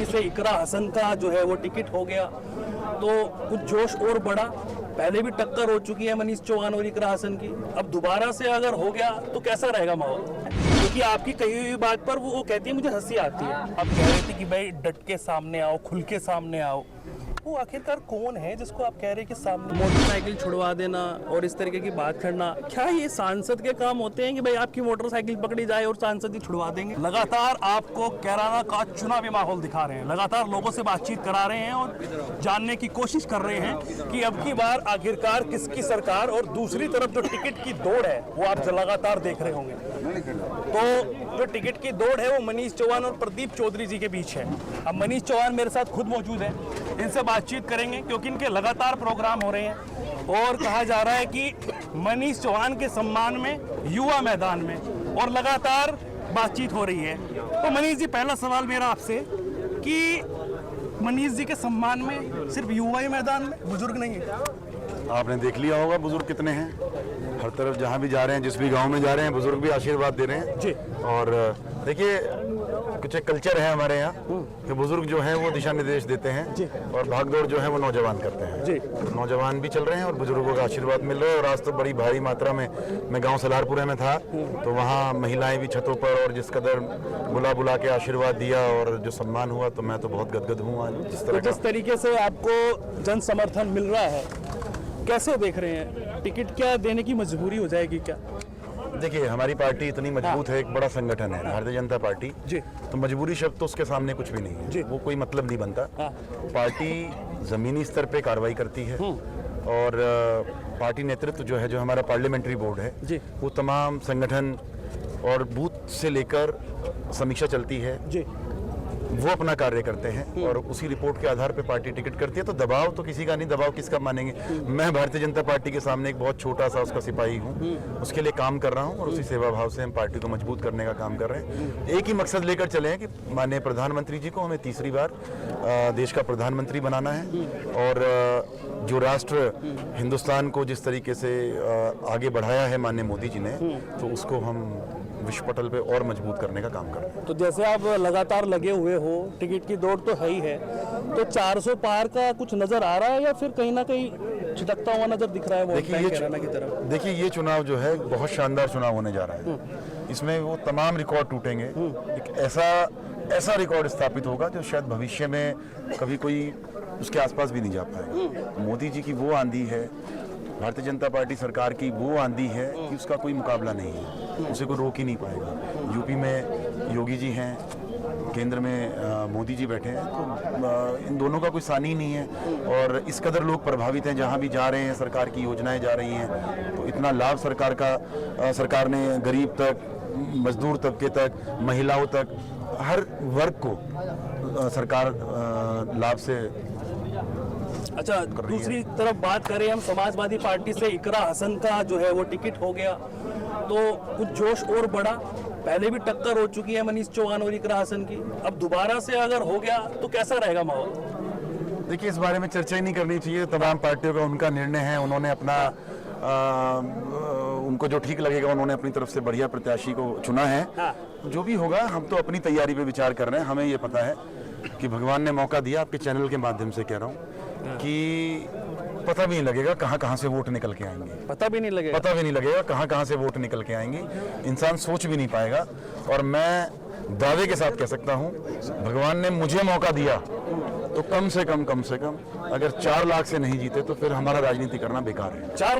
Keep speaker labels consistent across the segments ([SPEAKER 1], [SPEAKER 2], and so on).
[SPEAKER 1] से इकरा हसन का जो है वो टिकट हो गया तो कुछ जोश और बढ़ा। पहले भी टक्कर हो चुकी है मनीष चौहान और इकरा हसन की, अब दोबारा से अगर हो गया तो कैसा रहेगा माहौल? क्योंकि आपकी कही हुई बात पर वो कहती है मुझे हंसी आती है। आप कह रहे थे कि भाई डट के सामने आओ, खुल के सामने आओ, वो आखिरकार कौन है जिसको आप कह रहे हैं कि सामने? मोटरसाइकिल छुड़वा देना और इस तरीके की बात करना, क्या ये सांसद के काम होते हैं कि भाई आपकी मोटरसाइकिल पकड़ी जाए और सांसद ही छुड़वा देंगे? लगातार आपको कैराना का चुनावी माहौल दिखा रहे हैं, लगातार लोगों से बातचीत करा रहे हैं और जानने की कोशिश कर रहे हैं कि अब की बार आखिरकार किसकी सरकार, और दूसरी तरफ जो टिकट की दौड़ है वो आप लगातार देख रहे होंगे। तो जो टिकट की दौड़ है वो मनीष चौहान और प्रदीप चौधरी जी के बीच है। अब मनीष चौहान मेरे साथ खुद मौजूद है, इनसे बातचीत करेंगे क्योंकि इनके लगातार प्रोग्राम हो रहे हैं और कहा जा रहा है कि मनीष चौहान के सम्मान में युवा मैदान में और लगातार बातचीत हो रही है। तो मनीष जी, पहला सवाल मेरा आपसे कि मनीष जी के सम्मान में सिर्फ युवा ही मैदान में, बुजुर्ग नहीं है?
[SPEAKER 2] आपने देख लिया होगा बुजुर्ग कितने हैं, हर तरफ जहाँ भी जा रहे हैं, जिस भी गांव में जा रहे हैं, बुजुर्ग भी आशीर्वाद दे रहे हैं जी। और देखिए, कुछ एक कल्चर है हमारे यहाँ कि बुजुर्ग जो हैं वो दिशा निर्देश देते हैं जी, और भागदौड़ जो है वो नौजवान करते हैं जी। तो नौजवान भी चल रहे हैं और बुजुर्गों का आशीर्वाद मिल रहा है। और आज तो बड़ी भारी मात्रा में, मैं गांव सलारपुरा में था तो वहाँ महिलाएं भी छतों पर, और जिस कदर बुला बुला के आशीर्वाद दिया और जो सम्मान हुआ, तो मैं तो बहुत गदगद हूँ आज।
[SPEAKER 1] जिस तरीके से आपको जन समर्थन मिल रहा है, कैसे देख रहे हैं? टिकट क्या देने की मजबूरी हो जाएगी क्या?
[SPEAKER 2] देखिए, हमारी पार्टी इतनी मजबूत है, एक बड़ा संगठन है भारतीय जनता पार्टी जी, तो मजबूरी शब्द तो उसके सामने कुछ भी नहीं है जी। वो कोई मतलब नहीं बनता। पार्टी जमीनी स्तर पे कार्रवाई करती है और पार्टी नेतृत्व जो है, जो हमारा पार्लियामेंट्री बोर्ड है जी, वो तमाम संगठन और बूथ से लेकर समीक्षा चलती है जी, वो अपना कार्य करते हैं और उसी रिपोर्ट के आधार पे पार्टी टिकट करती है। तो दबाव तो किसी का नहीं, दबाव किसका मानेंगे? मैं भारतीय जनता पार्टी के सामने एक बहुत छोटा सा उसका सिपाही हूँ, उसके लिए काम कर रहा हूँ और उसी सेवा भाव से हम पार्टी को मजबूत करने का काम कर रहे हैं। एक ही मकसद लेकर चले हैं कि माननीय प्रधानमंत्री जी को हमें तीसरी बार देश का प्रधानमंत्री बनाना है और जो राष्ट्र हिंदुस्तान को जिस तरीके से आगे बढ़ाया है माननीय मोदी जी ने, तो उसको हम विश्व पटल पे और मजबूत करने का काम कर रहे हैं।
[SPEAKER 1] तो जैसे आप लगातार लगे हुए हो, टिकट की दौड़ तो है ही है, तो 400 पार का कुछ नजर आ रहा है या फिर कहीं ना कहीं छिटकता हुआ नजर दिख रहा है?
[SPEAKER 2] देखिए, ये चुनाव जो है बहुत शानदार चुनाव होने जा रहा है। इसमें वो तमाम रिकॉर्ड टूटेंगे, एक ऐसा रिकॉर्ड स्थापित होगा जो शायद भविष्य में कभी कोई उसके आसपास भी नहीं जा पाएगा। मोदी जी की वो आंधी है, भारतीय जनता पार्टी सरकार की वो आंधी है कि उसका कोई मुकाबला नहीं है, उसे कोई रोक ही नहीं पाएगा। यूपी में योगी जी हैं, केंद्र में मोदी जी बैठे हैं, तो इन दोनों का कोई सानी नहीं है और इस कदर लोग प्रभावित हैं, जहां भी जा रहे हैं सरकार की योजनाएं जा रही हैं, तो इतना लाभ सरकार ने गरीब तक, मजदूर तबके तक, महिलाओं तक, हर वर्ग को सरकार लाभ से।
[SPEAKER 1] अच्छा, दूसरी तरफ बात करें हम समाजवादी पार्टी से, इकरा हसन का जो है वो टिकट हो गया तो कुछ जोश और बढ़ा। पहले भी टक्कर हो चुकी है मनीष चौहान और इकरा हसन की, अब दोबारा से अगर हो गया तो कैसा रहेगा माहौल?
[SPEAKER 2] देखिए, इस बारे में चर्चा ही नहीं करनी चाहिए, तमाम पार्टियों का उनका निर्णय है, उन्होंने अपना उनको जो ठीक लगेगा उन्होंने अपनी तरफ से बढ़िया प्रत्याशी को चुना है। जो भी होगा, हम तो अपनी तैयारी पे विचार कर रहे हैं। हमें ये पता है कि भगवान ने मौका दिया, आपके चैनल के माध्यम से कह रहा हूँ कि पता भी नहीं लगेगा कहाँ से वोट निकल के आएंगे, पता भी नहीं लगेगा कहाँ से वोट निकल के आएंगे, इंसान सोच भी नहीं पाएगा। और मैं दावे के साथ कह सकता हूँ, भगवान ने मुझे मौका दिया तो कम से कम अगर 4 लाख से नहीं जीते तो फिर हमारा राजनीति करना बेकार है।
[SPEAKER 1] 4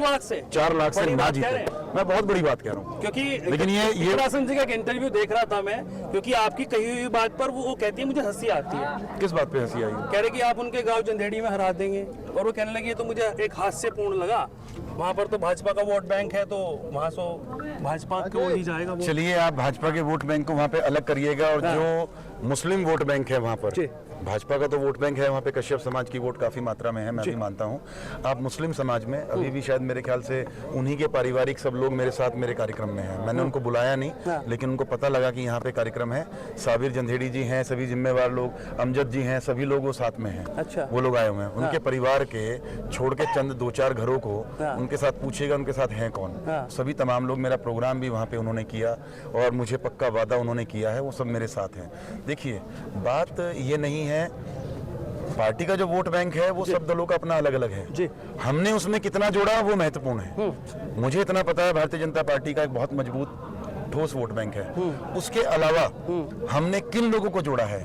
[SPEAKER 1] लाख से
[SPEAKER 2] ना जीते, मैं बहुत बड़ी बात कह रहा हूँ।
[SPEAKER 1] क्योंकि
[SPEAKER 2] लेकिन ये
[SPEAKER 1] हसन जी का एक इंटरव्यू देख रहा था मैं, क्योंकि आपकी कही हुई बात पर वो कहती है मुझे हंसी आती है।
[SPEAKER 2] किस बात पे हंसी आई?
[SPEAKER 1] कह रहे कि आप उनके गांव जंधेड़ी में हरा देंगे, और वो कहने लगी तो मुझे एक हास्यपूर्ण लगा, वहाँ पर तो भाजपा का वोट बैंक है, तो वहाँ से भाजपा को ही जाएगा।
[SPEAKER 2] चलिए, आप भाजपा के वोट बैंक को वहाँ पे अलग करिएगा, और जो मुस्लिम वोट बैंक है वहाँ पर, भाजपा का तो वोट बैंक है, वहाँ पे कश्यप समाज की वोट काफी मात्रा में है, मैं भी मानता हूँ। आप मुस्लिम समाज में अभी भी शायद मेरे ख्याल से उन्हीं के पारिवारिक सब लोग मेरे साथ मेरे कार्यक्रम में हैं। मैंने उनको बुलाया नहीं, लेकिन उनको पता लगा कि यहाँ पे कार्यक्रम है। साबिर जंधेड़ी जी हैं, सभी जिम्मेवार लोग, अमजद जी हैं, सभी लोग वो साथ में हैं। अच्छा। वो लोग आए हुए हैं। उनके परिवार के छोड़ के चंद 2-4 घरों को उनके साथ पूछिएगा उनके साथ हैं कौन, सभी तमाम लोग। मेरा प्रोग्राम भी वहाँ पे उन्होंने किया और मुझे पक्का वादा उन्होंने किया है, वो सब मेरे साथ हैं। देखिए, बात ये नहीं है, पार्टी का जो वोट बैंक है वो सब दलों का अपना अलग अलग है
[SPEAKER 1] जी।
[SPEAKER 2] हमने उसमें कितना जोड़ा वो महत्वपूर्ण है। मुझे इतना पता है भारतीय जनता पार्टी का एक बहुत मजबूत ठोस वोट बैंक है। उसके अलावा हमने किन लोगों को जोड़ा है,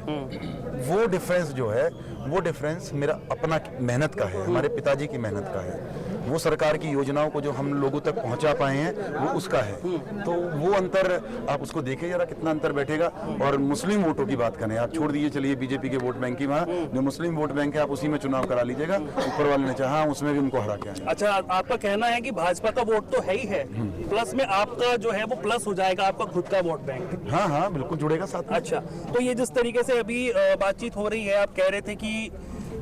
[SPEAKER 2] वो डिफरेंस जो है, वो डिफरेंस मेरा अपना मेहनत का है, हमारे पिताजी की मेहनत का है। वो सरकार की योजनाओं को जो हम लोगों तक पहुंचा पाए हैं वो उसका है। तो वो अंतर आप उसको देखें जरा, कितना अंतर बैठेगा। और मुस्लिम वोटों की बात करें, आप छोड़ दीजिए, चलिए बीजेपी के वोट बैंक की, वहाँ जो मुस्लिम वोट बैंक है आप उसी में चुनाव करा लीजिएगा, ऊपर वाले ने चाहा उसमें भी उनको हरा के आए।
[SPEAKER 1] अच्छा, आपका कहना है कि भाजपा का वोट तो है ही है, प्लस में आपका जो है वो प्लस हो जाएगा, आपका खुद का वोट बैंक।
[SPEAKER 2] हाँ हाँ, बिल्कुल जुड़ेगा साथ में।
[SPEAKER 1] अच्छा, तो ये जिस तरीके से अभी बातचीत हो रही है, आप कह रहे थे कि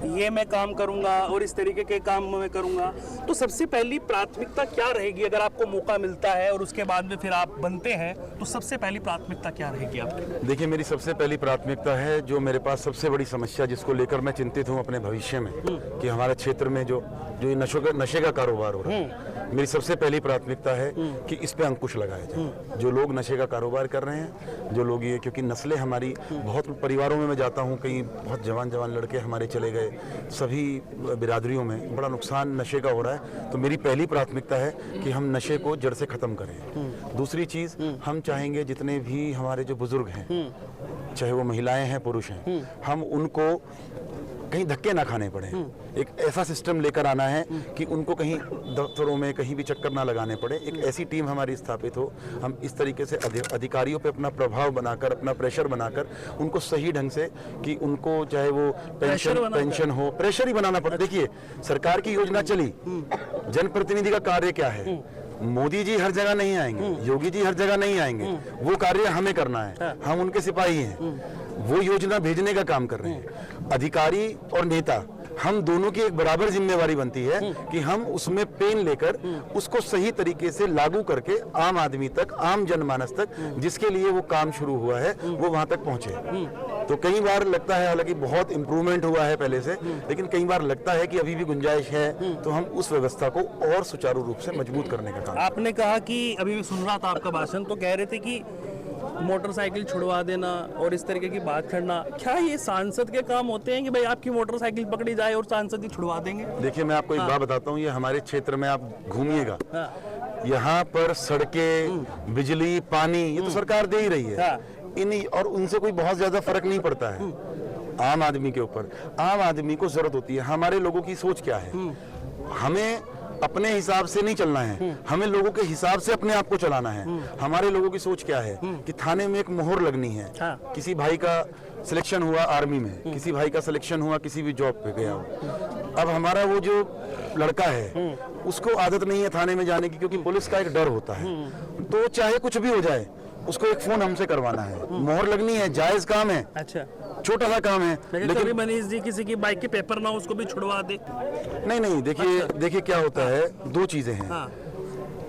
[SPEAKER 1] ये मैं काम करूंगा और इस तरीके के काम मैं करूंगा, तो सबसे पहली प्राथमिकता क्या रहेगी अगर आपको मौका मिलता है और उसके बाद में फिर आप बनते हैं, तो सबसे पहली प्राथमिकता क्या रहेगी आपकी?
[SPEAKER 2] देखिए, मेरी सबसे पहली प्राथमिकता है, जो मेरे पास सबसे बड़ी समस्या जिसको लेकर मैं चिंतित हूँ अपने भविष्य में, कि हमारे क्षेत्र में जो ये नशे का कारोबार हो रहा है, मेरी सबसे पहली प्राथमिकता है कि इस पे अंकुश लगाया जाए। जो लोग नशे का कारोबार कर रहे हैं, जो लोग ये, क्योंकि नस्लें हमारी बहुत परिवारों में मैं जाता हूँ, कहीं बहुत जवान लड़के हमारे चले गए, सभी बिरादरियों में बड़ा नुकसान नशे का हो रहा है। तो मेरी पहली प्राथमिकता है कि हम नशे को जड़ से ख़त्म करें। दूसरी चीज़, हम चाहेंगे जितने भी हमारे जो बुजुर्ग हैं, चाहे वो महिलाएं हैं पुरुष हैं, हम उनको कहीं धक्के ना खाने पड़े। एक ऐसा सिस्टम लेकर आना है कि उनको कहीं दफ्तरों में कहीं भी चक्कर ना लगाने पड़े। एक ऐसी टीम हमारी स्थापित हो, हम इस तरीके से अधिकारियों पे अपना प्रभाव बनाकर, अपना प्रेशर बनाकर उनको सही ढंग से, कि उनको चाहे वो पेंशन हो, प्रेशर ही बनाना पड़े। देखिए, सरकार की योजना चली, जनप्रतिनिधि का कार्य क्या है? मोदी जी हर जगह नहीं आएंगे, योगी जी हर जगह नहीं आएंगे, वो कार्य हमें करना है, हम उनके सिपाही हैं, वो योजना भेजने का काम कर रहे हैं। अधिकारी और नेता, हम दोनों की एक बराबर जिम्मेवारी बनती है कि हम उसमें पेन लेकर उसको सही तरीके से लागू करके आम आदमी तक, आम जनमानस तक, जिसके लिए वो काम शुरू हुआ है, वो वहां तक पहुंचे। तो कई बार लगता है, हालांकि बहुत इंप्रूवमेंट हुआ है पहले से, लेकिन कई बार लगता है कि अभी भी गुंजाइश है, तो हम उस व्यवस्था को और सुचारू रूप से मजबूत करने का काम।
[SPEAKER 1] आपने कहा कि अभी मैं सुन रहा था आपका भाषण, तो कह रहे थे कि मोटरसाइकिल छुड़वा देना और इस तरीके की बात करना, क्या ये सांसद के काम होते हैं कि भाई आपकी मोटरसाइकिल पकड़ी जाए और सांसद ही छुड़वा देंगे?
[SPEAKER 2] देखिए, मैं आपको एक बात बताता हूँ, ये हमारे क्षेत्र में आप घूमिएगा, यहाँ पर सड़कें, बिजली, पानी, ये तो सरकार दे ही रही है, और उनसे कोई बहुत ज्यादा फर्क नहीं पड़ता है आम आदमी के ऊपर। आम आदमी को जरूरत होती है, हमारे लोगों की सोच क्या है, हमें अपने हिसाब से नहीं चलना है, हमें लोगों के हिसाब से अपने आप को चलाना है। हमारे लोगों की सोच क्या है कि थाने में एक मोहर लगनी है, किसी भाई का सिलेक्शन हुआ आर्मी में, किसी भाई का सिलेक्शन हुआ किसी भी जॉब पे गया हो। अब हमारा वो जो लड़का है उसको आदत नहीं है थाने में जाने की, क्योंकि पुलिस का एक डर होता है। तो चाहे कुछ भी हो जाए, उसको एक फोन हमसे करवाना है, मोहर लगनी है, जायज काम है।
[SPEAKER 1] अच्छा,
[SPEAKER 2] छोटा सा काम है,
[SPEAKER 1] लेकिन मनीष जी किसी की बाइक के पेपर ना हो, उसको भी छुड़वा दे?
[SPEAKER 2] नहीं, देखिए क्या होता है, दो चीजें हैं।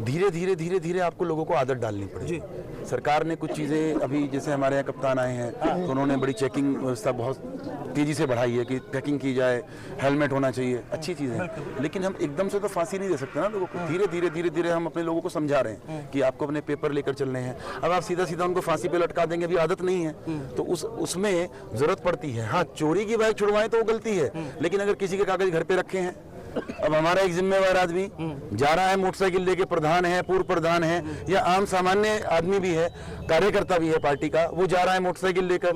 [SPEAKER 2] धीरे धीरे आपको लोगों को आदत डालनी पड़ेगी। सरकार ने कुछ चीजें, अभी जैसे हमारे यहाँ कप्तान आए हैं, तो उन्होंने बड़ी चेकिंग व्यवस्था बहुत तेजी से बढ़ाई है कि चेकिंग की जाए, हेलमेट होना चाहिए, अच्छी चीजें हैं। लेकिन हम एकदम से तो फांसी नहीं दे सकते ना लोगों को। धीरे हम अपने लोगों को समझा रहे हैं कि आपको अपने पेपर लेकर चलने हैं। अब आप सीधा उनको फांसी पे लटका देंगे, अभी आदत नहीं है, तो उसमें जरूरत पड़ती है। हाँ, चोरी की बाइक छुड़वाएं तो वो गलती है, लेकिन अगर किसी के कागज घर पे रखे हैं, अब हमारा एक जिम्मेवार आदमी जा रहा है मोटरसाइकिल लेके, प्रधान है, पूर्व प्रधान है, या आम सामान्य आदमी भी है, कार्यकर्ता भी है पार्टी का, वो जा रहा है मोटरसाइकिल लेकर,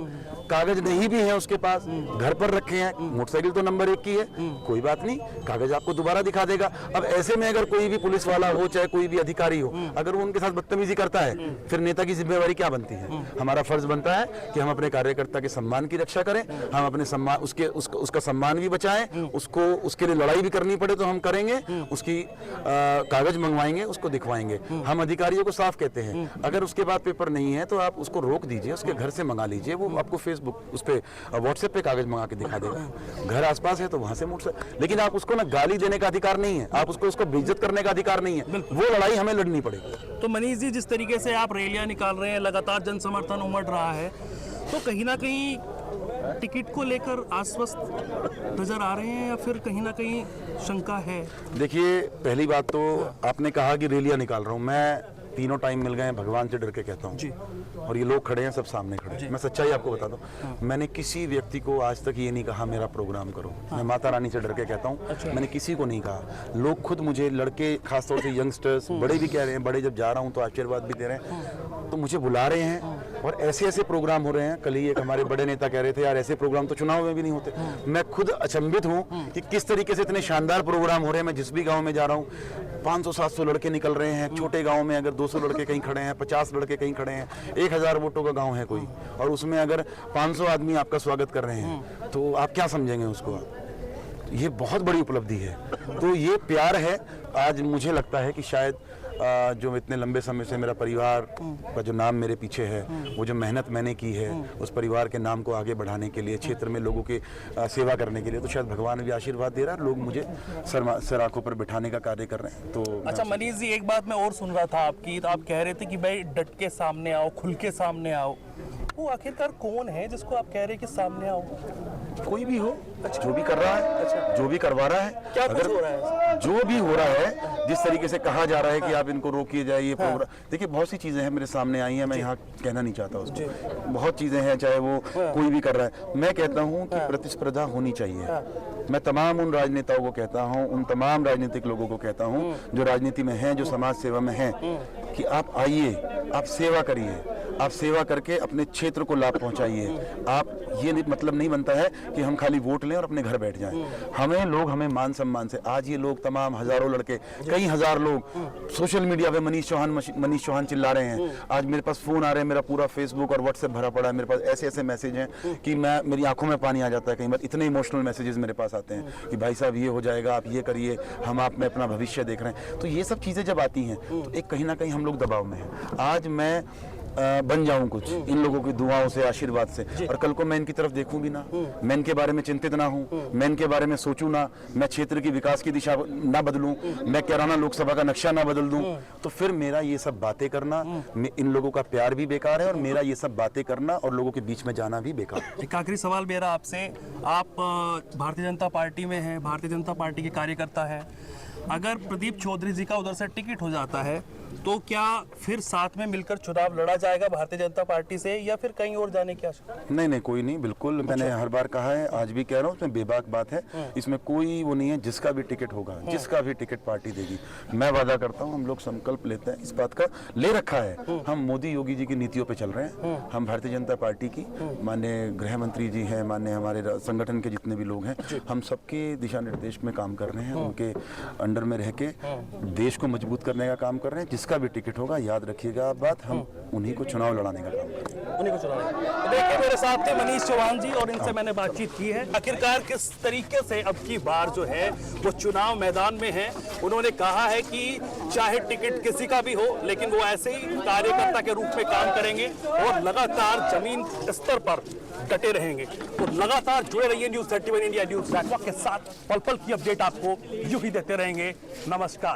[SPEAKER 2] कागज नहीं भी है उसके पास, घर पर रखे हैं, मोटरसाइकिल तो नंबर 1 की है, कोई बात नहीं, कागज आपको दोबारा दिखा देगा। अब ऐसे में अगर कोई भी पुलिस वाला हो, चाहे कोई भी अधिकारी हो, अगर वो उनके साथ बदतमीजी करता है, फिर नेता की जिम्मेवारी क्या बनती है? हमारा फर्ज बनता है कि हम अपने कार्यकर्ता के सम्मान की रक्षा करें, हम अपने सम्मान, उसका सम्मान भी बचाएं, उसको उसके लिए लड़ाई भी करनी पड़े तो हम करेंगे, उसकी कागज मंगवाएंगे, उसको दिखवाएंगे। हम अधिकारियों को साफ कहते हैं, अगर उसके बाद पेपर नहीं है तो आप उसको रोक दीजिए, उसके घर से मंगा लीजिए, वो आपको फेसबुक, उस पे व्हाट्सएप पे कागज मंगा के दिखा देगा। घर आसपास है तो वहां से मोटरसाइकिल, लेकिन आप उसको ना गाली देने का अधिकार नहीं है, आप उसको बेइज्जत करने का अधिकार नहीं है, वो लड़ाई हमें लड़नी पड़ेगी।
[SPEAKER 1] तो मनीष जी, जिस तरीके से आप रैलियां निकाल रहे हैं, लगातार जन समर्थन उमड़ रहा है, तो कहीं ना कहीं टिकट को लेकर आश्वस्त नजर आ रहे हैं या फिर कहीं ना कहीं शंका है?
[SPEAKER 2] देखिए, पहली बात तो आपने कहा कि रैलियां निकाल रहा हूं, मैं तीनों टाइम मिल गए, भगवान से डर के कहता हूँ, और ये लोग खड़े हैं, सब सामने खड़े हैं। मैं सच्चाई आपको बता दूं, मैंने किसी व्यक्ति को आज तक ये नहीं कहा मेरा प्रोग्राम करो। मैं माता रानी से डर के कहता हूँ, मैंने किसी को नहीं कहा। लोग खुद मुझे, लड़के खासतौर से यंगस्टर्स, बड़े भी कह रहे हैं, बड़े जब जा रहा हूँ तो आशीर्वाद भी दे रहे हैं, तो मुझे बुला रहे हैं और ऐसे ऐसे प्रोग्राम हो रहे हैं। कल ही एक हमारे बड़े नेता कह रहे थे, यार ऐसे प्रोग्राम तो चुनाव में भी नहीं होते। मैं खुद अचंभित हूँ कि किस तरीके से इतने शानदार प्रोग्राम हो रहे हैं। मैं जिस भी गाँव में जा रहा हूँ 500-700 लड़के निकल रहे हैं। छोटे गांव में अगर 200 लड़के कहीं खड़े हैं, 50 लड़के कहीं खड़े हैं, 1000 वोटों का गांव है कोई, और उसमें अगर 500 आदमी आपका स्वागत कर रहे हैं, तो आप क्या समझेंगे उसको? ये बहुत बड़ी उपलब्धि है। तो ये प्यार है। आज मुझे लगता है कि शायद जो इतने लंबे समय से मेरा परिवार का जो नाम मेरे पीछे है, वो जो मेहनत मैंने की है उस परिवार के नाम को आगे बढ़ाने के लिए, क्षेत्र में लोगों की सेवा करने के लिए, तो शायद भगवान भी आशीर्वाद दे रहा है। लोग मुझे सर आंखों पर बिठाने का कार्य कर रहे हैं। तो
[SPEAKER 1] अच्छा मनीष जी, एक बात मैं और सुन रहा था आपकी, तो आप कह रहे थे कि भाई डट के सामने आओ, खुल के सामने आओ। वो आखिरकार कौन है जिसको आप कह रहे हैं कि सामने आओ?
[SPEAKER 2] कोई भी हो, जो भी कर रहा है, जो भी करवा रहा है,
[SPEAKER 1] क्या कुछ हो रहा है?
[SPEAKER 2] जो भी हो रहा है, जिस तरीके से कहा जा रहा है कि आप इनको रोकिए जाए, ये प्रोग्राम, देखिए बहुत सी चीजें हैं मेरे सामने आई हैं, मैं यहाँ कहना नहीं चाहता उसको। बहुत चीजें हैं, चाहे वो कोई भी कर रहा है। मैं कहता हूँ कि प्रतिस्पर्धा होनी चाहिए। मैं तमाम उन राजनेताओं को कहता हूँ, उन तमाम राजनीतिक लोगों को कहता हूँ जो राजनीति में हैं, जो समाज सेवा में हैं, कि आप आइए, आप सेवा करिए, आप सेवा करके अपने क्षेत्र को लाभ पहुंचाइए। आप ये मतलब नहीं बनता है कि हम खाली वोट लें और अपने घर बैठ जाएं। हमें मान सम्मान से, आज ये लोग तमाम हजारों लड़के, कई हजार लोग सोशल मीडिया पे मनीष चौहान चिल्ला रहे हैं। आज मेरे पास फोन आ रहे हैं, मेरा पूरा फेसबुक और व्हाट्सएप भरा पड़ा है। मेरे पास ऐसे ऐसे मैसेज हैं कि मेरी आंखों में पानी आ जाता है कई बार। इतने इमोशनल मैसेजेस मेरे पास आते हैं कि भाई साहब ये हो जाएगा, आप ये करिए, हम आप में अपना भविष्य देख रहे हैं। तो ये सब चीजें जब आती हैं तो एक कहीं ना कहीं हम लोग दबाव में हैं। आज मैं बन जाऊं कुछ इन लोगों की दुआओं से, आशीर्वाद से, और कल को मैं इनकी तरफ देखूं भी ना, मैं इनके बारे में चिंतित ना हूं, मैं इनके बारे में सोचूं ना, मैं क्षेत्र की विकास की दिशा ना बदलूं, मैं कैराना लोकसभा का नक्शा ना बदल दूं, तो फिर मेरा ये सब बातें करना, इन लोगों का प्यार भी बेकार है और मेरा ये सब बातें करना और लोगों के बीच में जाना भी बेकार है।
[SPEAKER 1] एक आखिरी सवाल मेरा आपसे, आप भारतीय जनता पार्टी में हैं, भारतीय जनता पार्टी के कार्यकर्ता हैं। अगर प्रदीप चौधरी जी का उधर से टिकट हो जाता है तो क्या फिर साथ में मिलकर चुनाव लड़ा जाएगा भारतीय जनता पार्टी से, या फिर कहीं और जाने की आशा?
[SPEAKER 2] नहीं, कोई नहीं, बिल्कुल। मैंने हर बार कहा है, आज भी कह रहा हूँ, इसमें बेबाक बात है, इसमें कोई वो नहीं है। जिसका भी टिकट होगा, जिसका भी टिकट पार्टी देगी, मैं वादा करता हूँ, हम लोग संकल्प लेते हैं, इस बात का ले रखा है। हम मोदी योगी जी की नीतियों पे चल रहे हैं। हम भारतीय जनता पार्टी की, माननीय गृह मंत्री जी हैं, माननीय हमारे संगठन के जितने भी लोग हैं, हम सबके दिशा निर्देश में काम कर रहे हैं, उनके अंडर में रह के देश को मजबूत करने का काम कर रहे हैं। जिसका भी टिकट होगा, याद रखिएगा बात, हम उन्हीं को चुनाव लड़ाने का काम करेंगे।
[SPEAKER 1] उन्हीं को चुनाव। तो देखिए, मेरे साथ थे मनीष चौहान जी और इनसे मैंने बातचीत की है। आखिरकार किस तरीके से अब की बार जो है वो चुनाव मैदान में है। उन्होंने कहा है कि चाहे टिकट किसी का भी हो, लेकिन वो ऐसे ही कार्यकर्ता के रूप में काम करेंगे और लगातार जमीन स्तर पर डटे रहेंगे। तो लगातार जुड़े रहिए न्यूज़ 31 इंडिया न्यूज़ नेटवर्क के साथ। पल पल की अपडेट आपको यूं ही देते रहेंगे। नमस्कार।